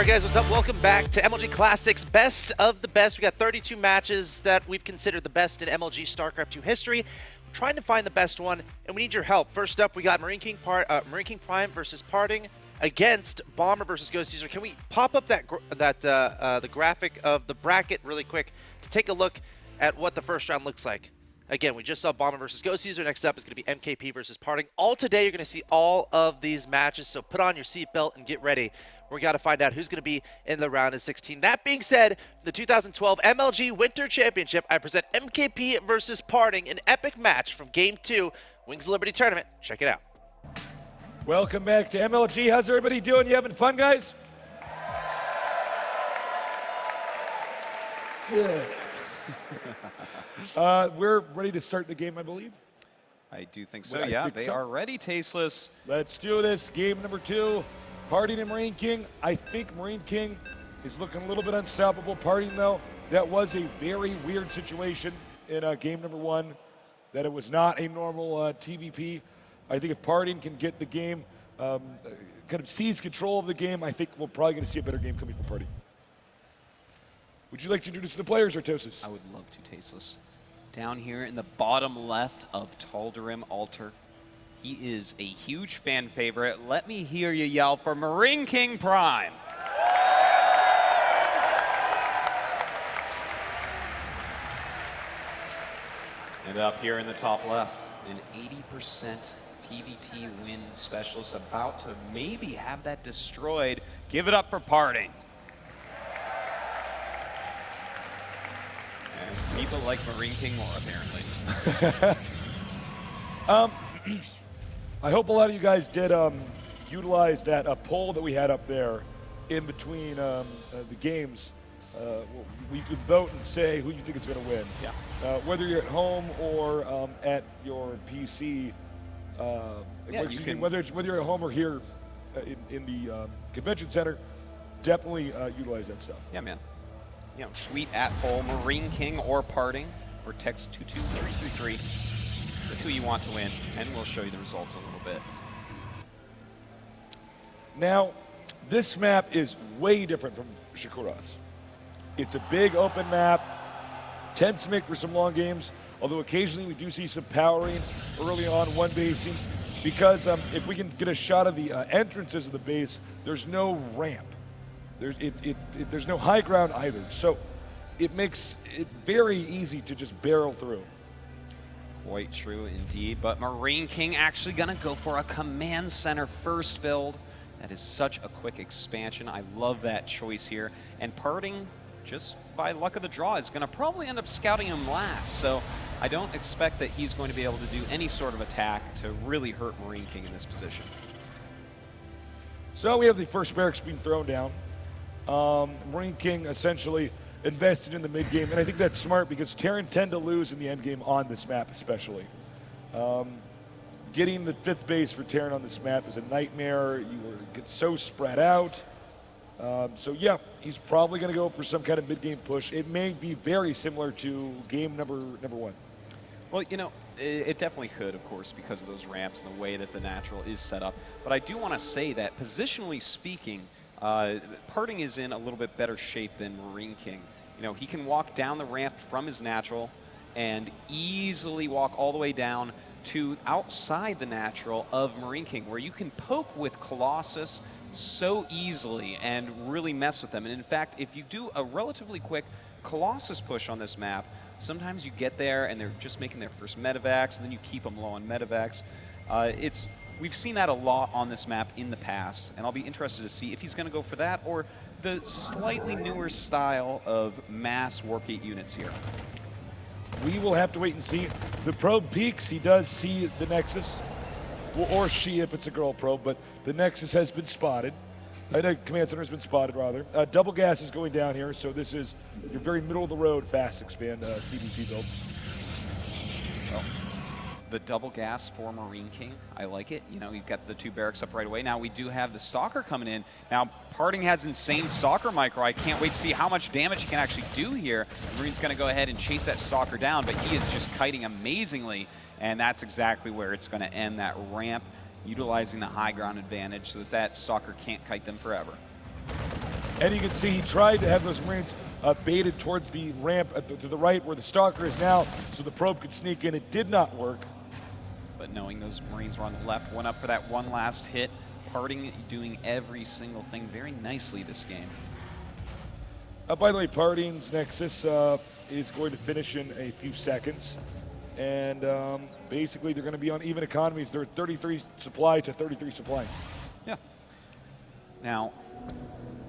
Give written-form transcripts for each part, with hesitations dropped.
Alright guys, what's up? Welcome back to MLG Classics Best of the Best. We got 32 matches that we've considered the best in MLG StarCraft 2 history. We're trying to find the best one, and we need your help. First up, we got Marineking Prime versus Parting against Bomber versus Ghost User. Can we pop up the graphic of the bracket really quick to take a look at what the first round looks like? Again, we just saw Bomber versus Ghost User. Next up is going to be MKP versus Parting. All today, you're going to see all of these matches, so put on your seatbelt and get ready. We got to find out who's going to be in the round of 16. That being said, the 2012 MLG Winter Championship, I present MKP versus Parting, an epic match from Game 2, Wings of Liberty Tournament. Check it out. Welcome back to MLG. How's everybody doing? You having fun, guys? Good. We're ready to start the game, I believe. I do think so, yeah. They are ready, Tasteless. Let's do this. Game number 2. Parting and Marineking. I think Marineking is looking a little bit unstoppable. Parting, though, that was a very weird situation in game number 1, that it was not a normal TVP. I think if Parting can get the game, kind of seize control of the game, I think we're probably going to see a better game coming from Parting. Would you like to introduce the players, Artosis? I would love to, Tasteless. Down here in the bottom left of Tal'Darim Altar, he is a huge fan favorite. Let me hear you yell for Marineking Prime. And up here in the top left, an 80% PVT win specialist, about to maybe have that destroyed. Give it up for Parting. And people like Marineking more, apparently. I hope a lot of you guys did utilize that poll that we had up there in between the games. You could vote and say who you think is going to win. Yeah. Whether you're at home or at your PC. Whether you're at home or here in the convention center, definitely utilize that stuff. Yeah, man. You know, tweet at poll Marineking or Parting, or text 22333 for who you want to win, and we'll show you the results in a little bit. Now, this map is way different from Shakuras. It's a big open map, tends to make for some long games, although occasionally we do see some powering early on one basing, because if we can get a shot of the entrances of the base, there's no ramp. There's no high ground either, so it makes it very easy to just barrel through. Quite true indeed, but Marineking actually gonna go for a command center first build. That is such a quick expansion. I love that choice here. And Parting, just by luck of the draw, is gonna probably end up scouting him last, so I don't expect that he's going to be able to do any sort of attack to really hurt Marineking in this position. So we have the first barracks being thrown down. Marineking essentially invested in the mid game, and I think that's smart because Terran tend to lose in the end game on this map especially. Getting the 5th base for Terran on this map is a nightmare. You get so spread out. So yeah, he's probably going to go for some kind of mid game push. It may be very similar to game number 1. Well, you know, it definitely could, of course, because of those ramps and the way that the natural is set up. But I do want to say that positionally speaking, Parting is in a little bit better shape than Marineking. You know, he can walk down the ramp from his natural and easily walk all the way down to outside the natural of Marineking, where you can poke with Colossus so easily and really mess with them. And in fact, if you do a relatively quick Colossus push on this map, sometimes you get there and they're just making their first medevacs, and then you keep them low on medevacs. We've seen that a lot on this map in the past, and I'll be interested to see if he's going to go for that or the slightly newer style of mass Warp Gate units here. We will have to wait and see. The probe peaks, he does see the Nexus, or she if it's a girl probe, but the Nexus has been spotted. The command center has been spotted, rather. Double gas is going down here, so this is your very middle of the road fast expand TVP build. Well, the double gas for Marineking, I like it. You know, you've got the 2 barracks up right away. Now we do have the Stalker coming in. Now Parting has insane Stalker micro. I can't wait to see how much damage he can actually do here. Marine's going to go ahead and chase that Stalker down, but he is just kiting amazingly, and that's exactly where it's going to end, that ramp, utilizing the high ground advantage so that that Stalker can't kite them forever. And you can see he tried to have those Marines baited towards the ramp to the right where the Stalker is now, so the probe could sneak in. It did not work. But knowing those Marines were on the left, went up for that one last hit. Parting doing every single thing very nicely this game. By the way, Parting's Nexus is going to finish in a few seconds. And basically, they're going to be on even economies. They're 33 supply to 33 supply. Yeah. Now,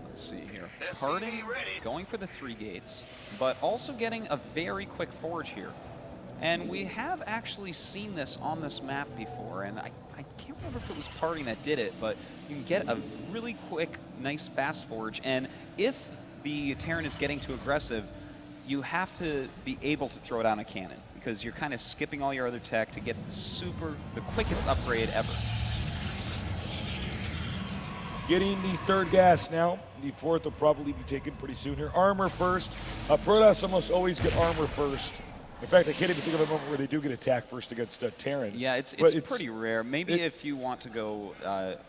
let's see here. Parting going for the 3 gates, but also getting a very quick forge here. And we have actually seen this on this map before, and I can't remember if it was Parting that did it, but you can get a really quick, nice, fast forge, and if the Terran is getting too aggressive, you have to be able to throw down a cannon, because you're kind of skipping all your other tech to get the quickest upgrade ever. Getting the 3rd gas now. The 4th will probably be taken pretty soon here. Armor first. Protoss almost always get armor first. In fact, I can't even think of a moment where they do get attack first against Terran. Yeah, it's pretty rare. Maybe if you want to go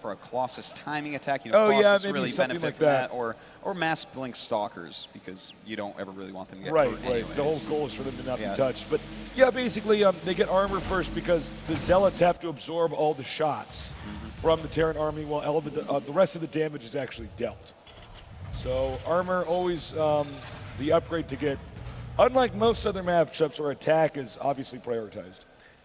for a Colossus timing attack, you know, Colossus maybe really something benefit like from that. Or mass blink stalkers, because you don't ever really want them to get Right, hurt right. anyways. The whole goal is for them to not be touched. But yeah, basically they get armor first because the Zealots have to absorb all the shots from the Terran army while all the rest of the damage is actually dealt. So armor always the upgrade to get. Unlike most other matchups where attack is obviously prioritized.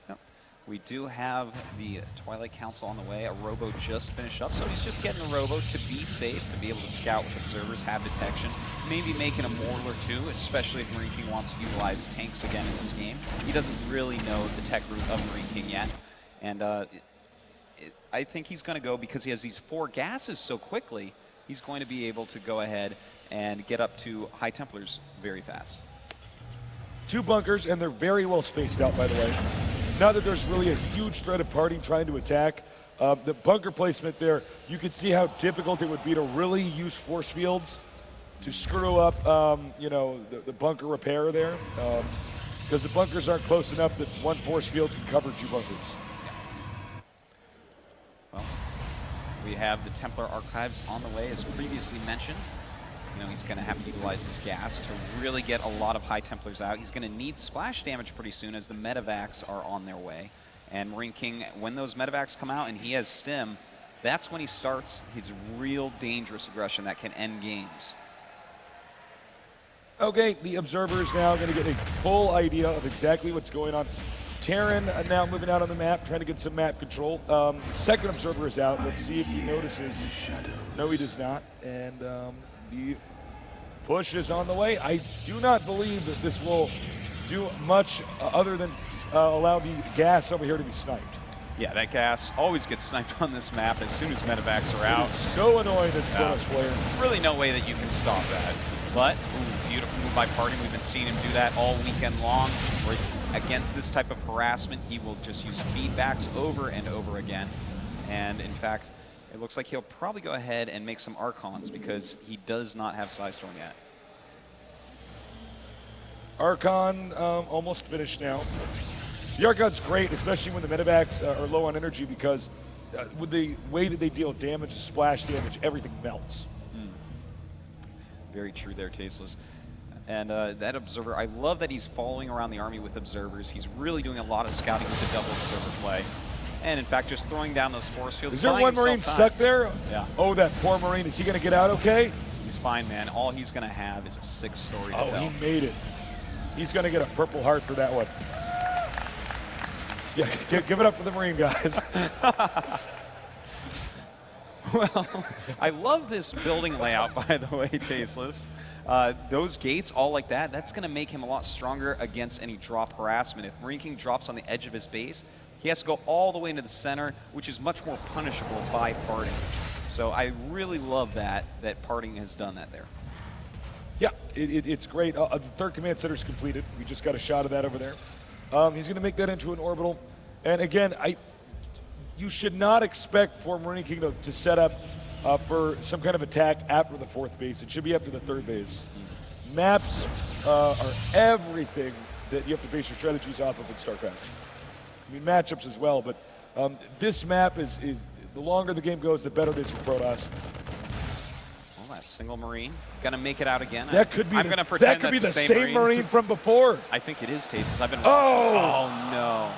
Yep. We do have the Twilight Council on the way. A Robo just finished up, so he's just getting a Robo to be safe, to be able to scout with observers, have detection, maybe making a mortal or 2, especially if Marineking wants to utilize tanks again in this game. He doesn't really know the tech route of Marineking yet, and I think he's going to go because he has these 4 gases so quickly, he's going to be able to go ahead and get up to High Templars very fast. 2 bunkers, and they're very well spaced out, by the way. Not that there's really a huge threat of Parting trying to attack. The bunker placement there, you can see how difficult it would be to really use force fields to screw up, you know, the bunker repair there. Because the bunkers aren't close enough that 1 force field can cover 2 bunkers. Well, we have the Templar Archives on the way, as previously mentioned. You know, he's going to have to utilize his gas to really get a lot of High Templars out. He's going to need splash damage pretty soon as the medevacs are on their way. And Marineking, when those medevacs come out and he has stim, that's when he starts his real dangerous aggression that can end games. Okay, the Observer is now going to get a full idea of exactly what's going on. Terran now moving out on the map, trying to get some map control. Second Observer is out. Let's see if he notices. No, he does not. And the push is on the way. I do not believe that this will do much other than allow the gas over here to be sniped. Yeah, that gas always gets sniped on this map as soon as medevacs are out. So annoying as a Protoss player. Really no way that you can stop that. But, ooh, beautiful move by Parting. We've been seeing him do that all weekend long. Where against this type of harassment, he will just use feedbacks over and over again. And in fact, it looks like he'll probably go ahead and make some Archons because he does not have Psystorm yet. Archon almost finished now. The Archon's great, especially when the medevacs are low on energy, because with the way that they deal damage, the splash damage, everything melts. Very true there, Tasteless. And that Observer, I love that he's following around the army with Observers. He's really doing a lot of scouting with the double Observer play. And in fact, just throwing down those force fields. Is there one Marine stuck there? Yeah. Oh, that poor Marine. Is he going to get out okay? He's fine, man. All he's going to have is a 6-story to tell. tell. He made it. He's going to get a Purple Heart for that one. Yeah, give it up for the Marine guys. Well, I love this building layout, by the way, Tasteless. Those gates, all like that, that's going to make him a lot stronger against any drop harassment. If Marineking drops on the edge of his base, he has to go all the way into the center, which is much more punishable by Parting. So I really love that Parting has done that there. Yeah, it's great. The 3rd command center is completed. We just got a shot of that over there. He's going to make that into an orbital. And again, you should not expect for Marineking to set up for some kind of attack after the 4th base. It should be after the 3rd base. Maps are everything that you have to base your strategies off of in StarCraft. I mean, matchups as well, but this map is the longer the game goes, the better it is for Protoss. Well, Last single Marine. Gonna make it out again. That could be. I'm gonna pretend that could be the that's same Marine from before. I think it is Tastes. I've been. Oh! Oh no.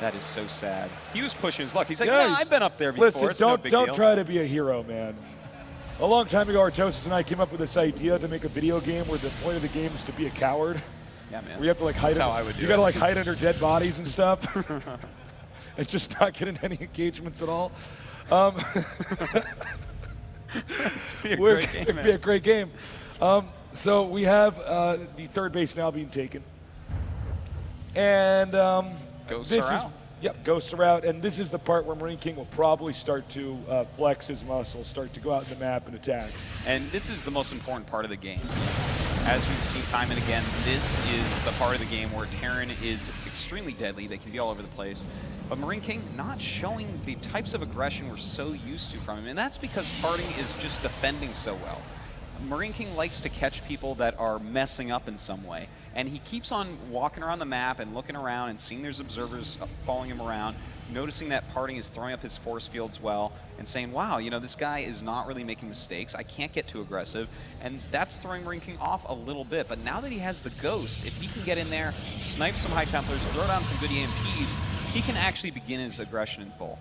That is so sad. He was pushing his luck. He's like, Guys, yeah, I've been up there before. Listen, It's no big don't deal. try to be a hero, man. A long time ago, Artosis and I came up with this idea to make a video game where the point of the game is to be a coward. Yeah, man. Where you have to like hide. That's how I would do you it. gotta like hide under dead bodies and stuff, and just not get in any engagements at all. It'd be a great game. So we have the third base now being taken, and Ghosts this are is out. yep, ghosts are out, and this is the part where Marineking will probably start to flex his muscles, start to go out in the map and attack. And this is the most important part of the game. As we've seen time and again, this is the part of the game where Terran is extremely deadly. They can be all over the place. But Marineking not showing the types of aggression we're so used to from him. And that's because Parting is just defending so well. Marineking likes to catch people that are messing up in some way. And he keeps on walking around the map and looking around and seeing there's observers following him around, noticing that Parting is throwing up his force fields well, and saying, wow, you know, this guy is not really making mistakes. I can't get too aggressive. And that's throwing Marineking off a little bit. But now that he has the Ghost, if he can get in there, snipe some High Templars, throw down some good EMPs, he can actually begin his aggression in full.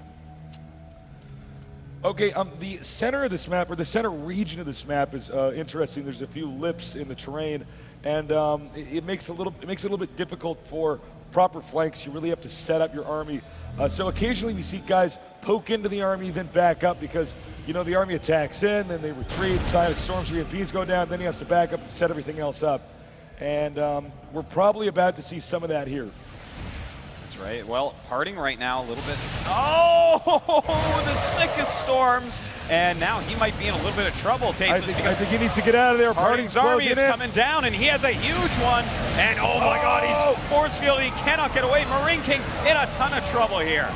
Okay, the center of this map, or the center region of this map, is interesting. There's a few lips in the terrain, and it makes it a little bit difficult for proper flanks. You really have to set up your army. So occasionally we see guys poke into the army, then back up because you know the army attacks in, then they retreat. Silent Storms, EMPs go down, then he has to back up and set everything else up. And we're probably about to see some of that here. Right. Well, Parting right now a little bit. Oh, the sickest storms. And now he might be in a little bit of trouble, Tasteless. I think he needs to get out of there. Parting's army is coming down, and he has a huge one. And oh my God, he's force fielded. He cannot get away. Marineking in a ton of trouble here.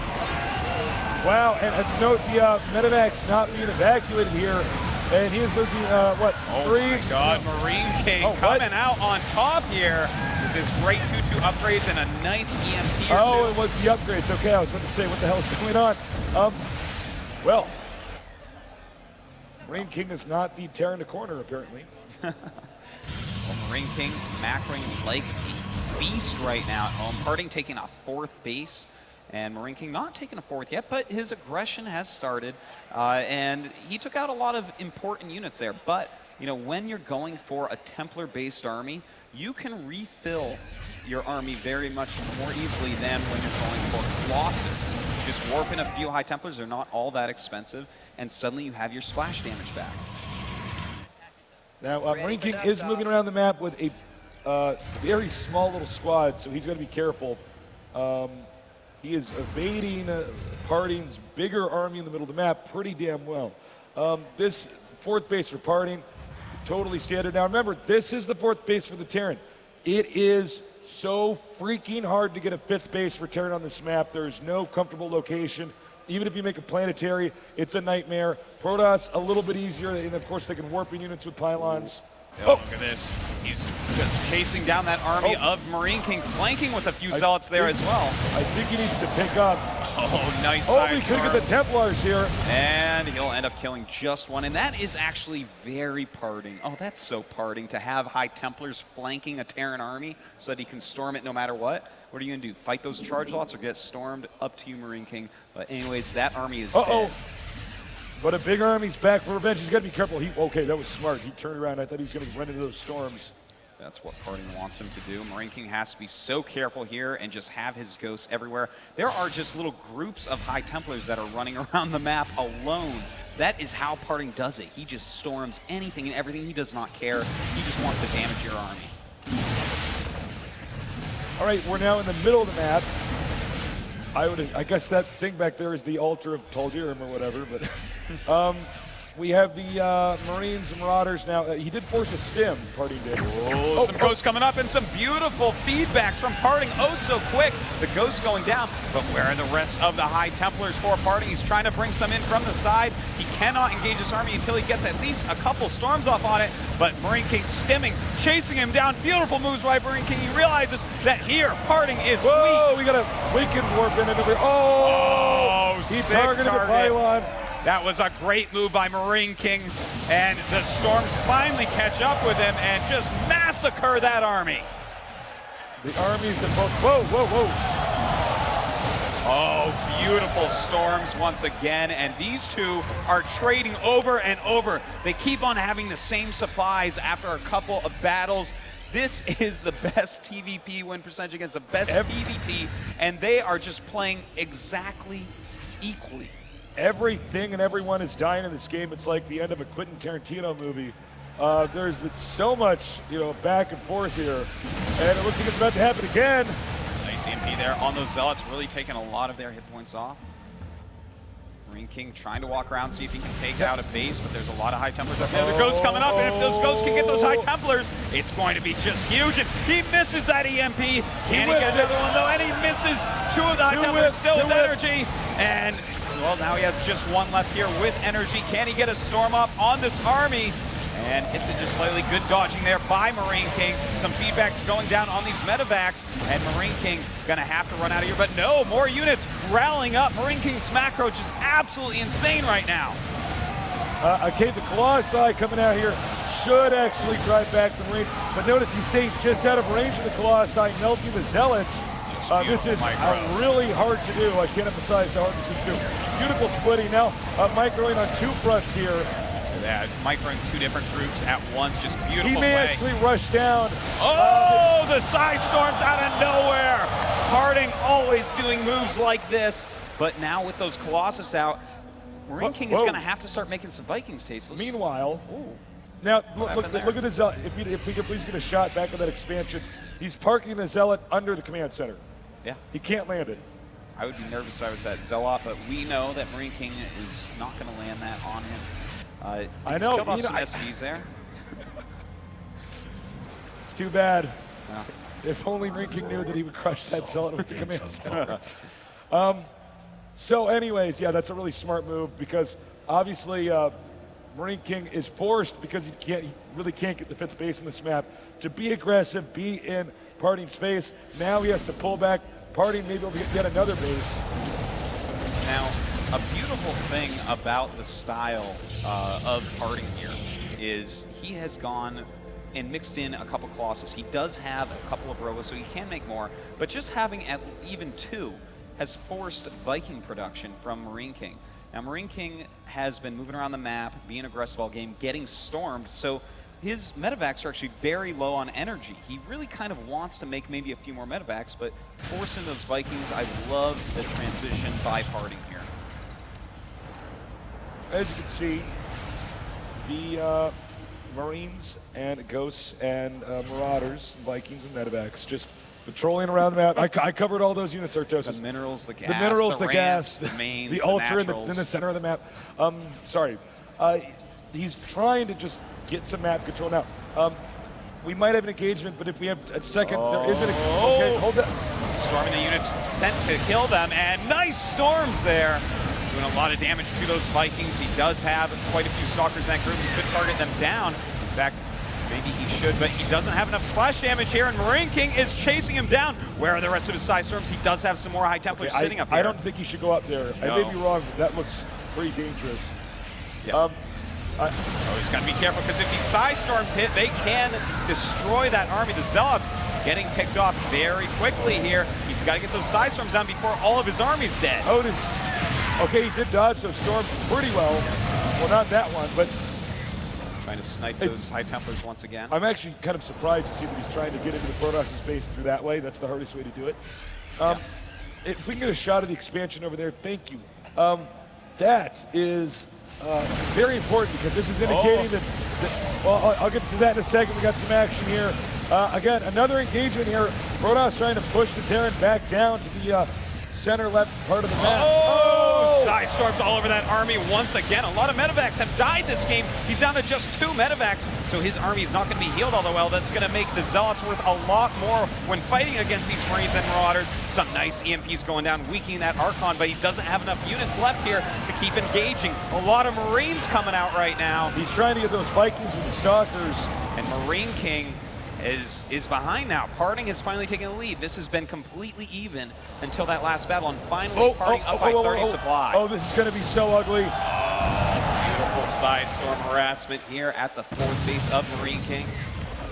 Wow, and note the Medevac's not being evacuated here. And he is losing, what, three? Oh my God, Marineking coming out on top here with this great 2-2 upgrades and a nice EMP. Oh, it was the upgrades. Okay, I was about to say, what the hell is going on? Well, Marineking is not the tear in the corner, apparently. Well, Marineking macroing like a beast right now at home. Parting taking a fourth base. And Marineking not taking a fourth yet, but his aggression has started. And he took out a lot of important units there. But, you know, when you're going for a Templar-based army, you can refill your army very much more easily than when you're going for Colossus. Just warp in a few High Templars, they're not all that expensive, and suddenly you have your splash damage back. Now, Marineking is moving around the map with a very small little squad, so he's got to be careful. He is evading Parting's bigger army in the middle of the map pretty damn well. This fourth base for Parting, totally standard. Now remember, this is the fourth base for the Terran. It is so freaking hard to get a fifth base for Terran on this map. There's no comfortable location. Even if you make a planetary, it's a nightmare. Protoss, a little bit easier, and of course they can warp in units with pylons. Oh, look at this. He's just chasing down that army of Marineking, flanking with a few zealots there as well. I think he needs to pick up. Oh, nice Oh, size we could get the Templars here. And he'll end up killing just one. And that is actually very Parting. Oh, that's so Parting to have High Templars flanking a Terran army so that he can storm it no matter what. What are you going to do? Fight those charge lots or get stormed? Up to you, Marineking. But anyways, that army is dead. But a big army's back for revenge. He's got to be careful. Okay, that was smart. He turned around. I thought he was going to run into those storms. That's what Parting wants him to do. Marineking has to be so careful here and just have his ghosts everywhere. There are just little groups of High Templars that are running around the map alone. That is how Parting does it. He just storms anything and everything. He does not care. He just wants to damage your army. All right, we're now in the middle of the map. I guess that thing back there is the altar of Tal'Darim or whatever, but we have the Marines and Marauders now. He did force a stim, Parting did. Oh, some ghosts coming up and some beautiful feedbacks from Parting. Oh, so quick. The ghosts going down, but where are the rest of the High Templars for Parting? He's trying to bring some in from the side. He cannot engage his army until he gets at least a couple storms off on it, but Marineking stimming, chasing him down. Beautiful moves by Marineking. He realizes that here, Parting is weak. We got a Wicked Warp in it. He targeted the pylon. That was a great move by Marineking, and the Storms finally catch up with him and just massacre that army. The armies have both, whoa, whoa, whoa. Oh, beautiful Storms once again, and these two are trading over and over. They keep on having the same supplies after a couple of battles. This is the best TVP win percentage against the best PVT, and they are just playing exactly equally. Everything and everyone is dying in this game. It's like the end of a Quentin Tarantino movie. There's been so much, back and forth here, and it looks like it's about to happen again. Nice EMP there on those Zealots, really taking a lot of their hit points off. Marineking trying to walk around, see if he can take out a base, but there's a lot of High Templars up there. The Ghost coming up, and if those Ghosts can get those High Templars, it's going to be just huge. And he misses that EMP. Can he get another one though? And he misses two of the High Templars still with energy. And well, now he has just one left here with energy. Can he get a Storm up on this army? And hits it just slightly. Good dodging there by Marineking. Some feedbacks going down on these medevacs, and Marineking gonna have to run out of here. But no, more units rallying up. Marineking's macro just absolutely insane right now. Okay, the Colossi coming out here should actually drive back the Marines, but notice he stayed just out of range of the Colossi, melting the Zealots. This is really hard to do. I can't emphasize how hard this is to do. Beautiful splitting now, microing on two fronts here. Yeah, microing two different groups at once, just beautiful He may play. actually rush down. Oh, the Psy Storms out of nowhere. Harding always doing moves like this, but now with those Colossus out, Marineking is going to have to start making some Vikings tasteless. Meanwhile, now look at the Zealot. If we could please get a shot back of that expansion. He's parking the Zealot under the command center. Yeah. He can't land it. I would be nervous if I was that Zealot, but we know that Marineking is not going to land that on him. I he's know. Killed off some SVs there. It's too bad. Yeah. If only Marineking knew that he would crush that Zealot with the command center. So anyways, yeah, that's a really smart move because obviously Marineking is forced because he really can't get the 5th base in this map to be aggressive, be in Parting space. Now he has to pull back. Parting maybe will get yet another base. Now, a beautiful thing about the style of Parting here is he has gone and mixed in a couple Colossus. He does have a couple of Robos, so he can make more, but just having at even 2 has forced Viking production from Marineking. Now, Marineking has been moving around the map, being aggressive all game, getting stormed, so his medevacs are actually very low on energy. He really kind of wants to make maybe a few more medevacs, but forcing those Vikings, I love the transition by Parting here. As you can see, the Marines and Ghosts and Marauders, Vikings and medevacs just patrolling around the map. I covered all those units, Artosis. The minerals, the gas, the minerals, the ramps, gas, the mains, the the ultra in naturals. the center of the map. Sorry. He's trying to just get some map control now. We might have an engagement, but if we have a second, there isn't a... Okay, hold that. Storming the units sent to kill them, and nice storms there. Doing a lot of damage to those Vikings. He does have quite a few stalkers in that group. He could target them down. In fact, maybe he should, but he doesn't have enough splash damage here, and Marineking is chasing him down. Where are the rest of his Psy Storms? He does have some more High Templars sitting up here. I don't think he should go up there. No. I may be wrong, but that looks pretty dangerous. Yeah. He's got to be careful, because if these Psy Storms hit, they can destroy that army. The Zealots getting picked off very quickly here. He's got to get those Psy Storms down before all of his army's dead. Otis. Okay, he did dodge those storms pretty well. Well, not that one, but... Trying to snipe those High Templars once again. I'm actually kind of surprised to see that he's trying to get into the Protoss' base through that way. That's the hardest way to do it. If we can get a shot of the expansion over there, thank you. That is very important, because this is indicating that well, I'll get to that in a second. We got some action here. Again, another engagement here. Protoss trying to push the Terran back down to the center left part of the map. Psy Storms all over that army once again. A lot of medevacs have died this game. He's down to just 2 medevacs, so his army is not going to be healed all that well. That's going to make the Zealots worth a lot more when fighting against these Marines and Marauders. Some nice EMPs going down, weakening that Archon, but he doesn't have enough units left here to keep engaging. A lot of Marines coming out right now. He's trying to get those Vikings with the Stalkers. And Marineking is behind now. Parting has finally taken the lead. This has been completely even until that last battle, and finally Parting up by 30 supply. Oh, this is going to be so ugly. Psystorm harassment here at the 4th base of Marineking.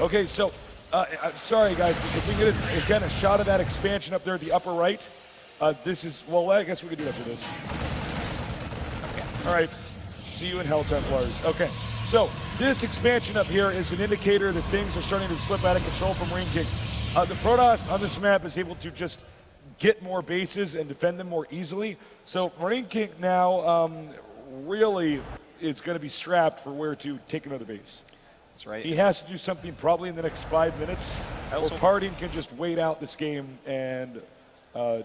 Okay, so, I'm sorry guys, if we get again a shot of that expansion up there at the upper right, this is, well, I guess we could do after this. Okay. All right, see you in Hell Templars. Okay, so this expansion up here is an indicator that things are starting to slip out of control from Marineking. The Protoss on this map is able to just get more bases and defend them more easily. So Marineking now really is going to be strapped for where to take another base. That's right. He has to do something probably in the next 5 minutes, or Parting can just wait out this game and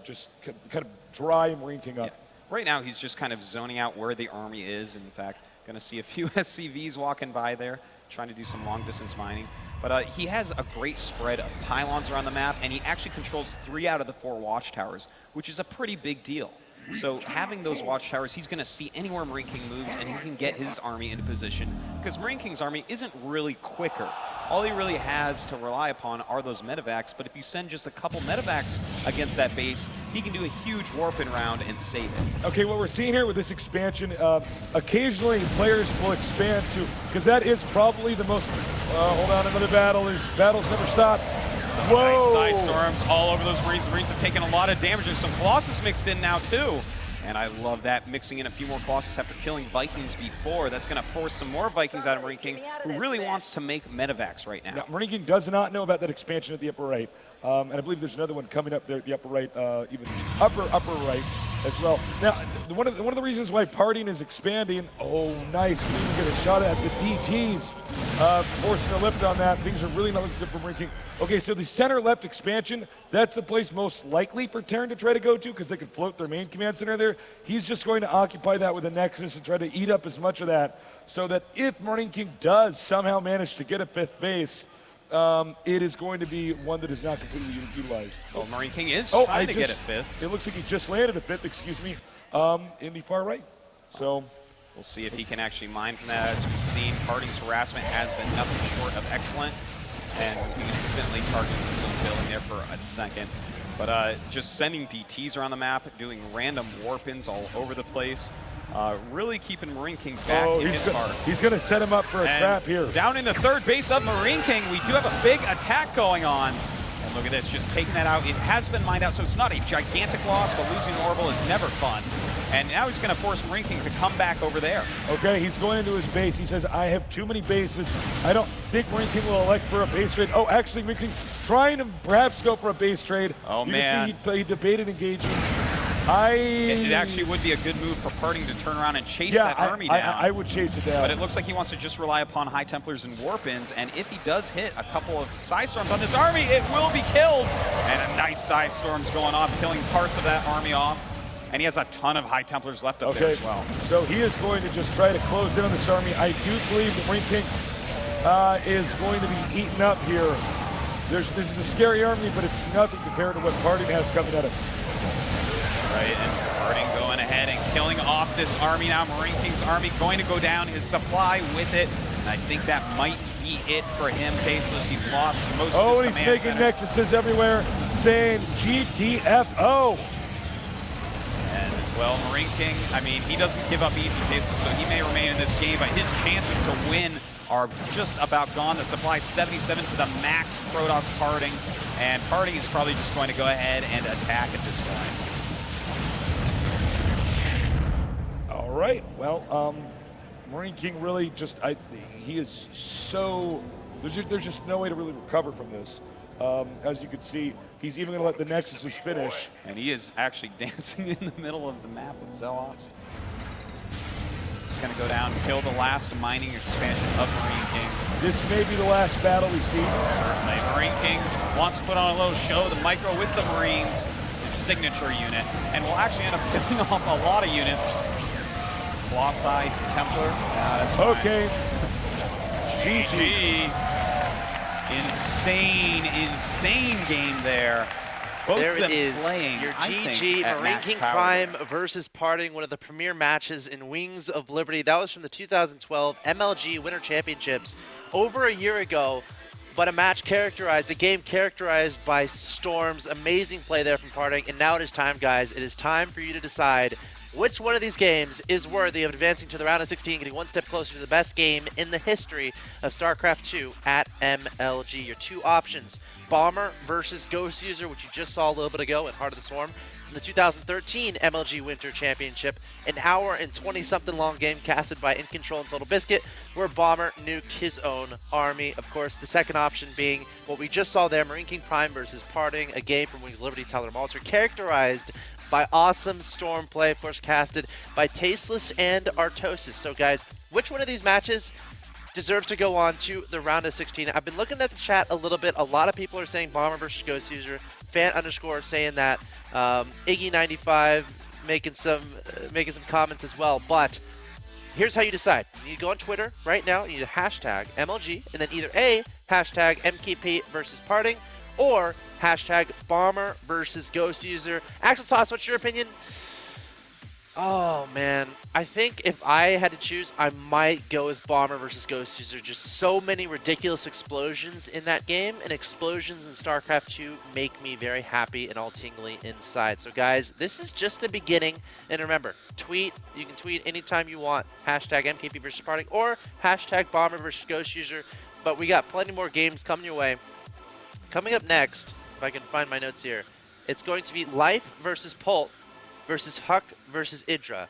just kind of dry Marineking up. Yeah. Right now, he's just kind of zoning out where the army is. In fact, going to see a few SCVs walking by there, trying to do some long-distance mining. But he has a great spread of pylons around the map, and he actually controls 3 out of the 4 watchtowers, which is a pretty big deal. So having those watchtowers, he's going to see anywhere Marineking moves, and he can get his army into position. Because Marineking's army isn't really quicker. All he really has to rely upon are those medevacs, but if you send just a couple medevacs against that base, he can do a huge warp-in round and save it. Okay, what we're seeing here with this expansion, occasionally players will expand too, because that is probably the most, hold on, another battle, there's battles never stop. Whoa! Nice Psystorms all over those Marines. The Marines have taken a lot of damage. There's some Colossus mixed in now too. And I love that, mixing in a few more Colossus after killing Vikings before. That's going to force some more Vikings out of Marineking, who really wants to make medevacs right now. Now, Marineking does not know about that expansion at the upper right. And I believe there's another one coming up there at the upper right, even upper right as well. Now, one of the reasons why Parting is expanding, oh, nice. We even get a shot at the DTs, forcing a lift on that. Things are really not looking good for Marineking. Okay, so the center left expansion, that's the place most likely for Terran to try to go to because they can float their main command center there. He's just going to occupy that with a Nexus and try to eat up as much of that so that if Marineking does somehow manage to get a 5th base, it is going to be one that is not completely utilized. Well, Marineking is trying to get a 5th. It looks like he just landed a 5th, excuse me, in the far right. So we'll see if he can actually mine from that. As we've seen, Parting's harassment has been nothing short of excellent. And we can instantly target his own building there for a second. But just sending DTs around the map, doing random warp-ins all over the place, really keeping Marineking back in his heart. He's going to set him up for a trap here. Down in the 3rd base of Marineking, we do have a big attack going on. And look at this, just taking that out. It has been mined out, so it's not a gigantic loss, but losing Orbital is never fun. And now he's going to force Marineking to come back over there. Okay, he's going into his base. He says, I have too many bases. I don't think Marineking will elect for a base trade. Oh, actually, Marineking trying to perhaps go for a base trade. Oh, you man. You can see he debated engaging. It actually would be a good move for Parting to turn around and chase that army down. I would chase it down. But it looks like he wants to just rely upon High Templars and Warp-ins, and if he does hit a couple of Psystorms on this army, it will be killed. And a nice Psystorms going off, killing parts of that army off. And he has a ton of High Templars left up there as well. So he is going to just try to close in on this army. I do believe that Marineking is going to be eaten up here. This is a scary army, but it's nothing compared to what Parting has coming at him. Right, and Parting going ahead and killing off this army now. Marineking's army going to go down, his supply with it. And I think that might be it for him, Tasteless. He's lost most of his command he's making nexuses everywhere, saying GTFO. And, well, Marineking, I mean, he doesn't give up easy, Tasteless, so he may remain in this game, but his chances to win are just about gone. The supply 77 to the max, Protoss Parting, and Parting is probably just going to go ahead and attack at this point. All right, well, Marineking really just, he is so, there's just no way to really recover from this. As you can see, he's even going to let the Nexuses finish. And he is actually dancing in the middle of the map with Zealots. He's going to go down and kill the last mining expansion of Marineking. This may be the last battle we see. Certainly, Marineking wants to put on a little show. The Micro with the Marines, his signature unit, and will actually end up killing off a lot of units. Colossi, Templar, that's fine. Okay. GG. Insane game there. Both there them it is, playing, your I GG think, at max Marineking power. Prime versus Parting, one of the premier matches in Wings of Liberty. That was from the 2012 MLG Winter Championships over a year ago, but a game characterized by storms, amazing play there from Parting, and now it is time, guys. It is time for you to decide Which one of these games is worthy of advancing to the round of 16, getting one step closer to the best game in the history of StarCraft 2 at MLG? Your two options: Bomber versus Ghost User, which you just saw a little bit ago in Heart of the Swarm, in the 2013 MLG Winter Championship, an hour and 20-something long game casted by In Control and Total Biscuit, where Bomber nuked his own army. Of course, the second option being what we just saw there, Marineking Prime versus Parting, a game from Wings Liberty Tyler Malter, characterized by awesome storm play, of course casted by Tasteless and Artosis. So guys, which one of these matches deserves to go on to the round of 16? I've been looking at the chat a little bit. A lot of people are saying Bomber versus Ghost User. Fan underscore saying that. Iggy95 making some comments as well. But here's how you decide. You need to go on Twitter right now. You need to hashtag MLG, and then either A, hashtag MKP versus Parting, or hashtag Bomber versus Ghost User. Axeltoss, what's your opinion? Oh, man. I think if I had to choose, I might go with Bomber versus Ghost User. Just so many ridiculous explosions in that game, and explosions in StarCraft 2 make me very happy and all tingly inside. So, guys, this is just the beginning. And remember, tweet. You can tweet anytime you want. Hashtag MKP versus Parting or hashtag Bomber versus Ghost User. But we got plenty more games coming your way. Coming up next, if I can find my notes here, it's going to be Life versus Pult versus Huck versus Idra.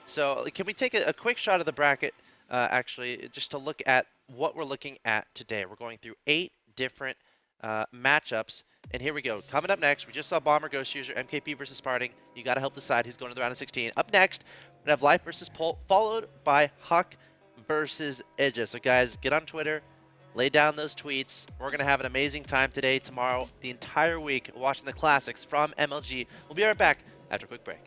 So can we take a quick shot of the bracket, actually, just to look at what we're looking at today. We're going through 8 different matchups, and here we go. Coming up next, we just saw Bomber, Ghost User, MKP versus Parting. You got to help decide who's going to the round of 16. Up next, we have Life versus Pult, followed by Huck versus Idra. So guys, get on Twitter, lay down those tweets. We're going to have an amazing time today, tomorrow, the entire week, watching the classics from MLG. We'll be right back after a quick break.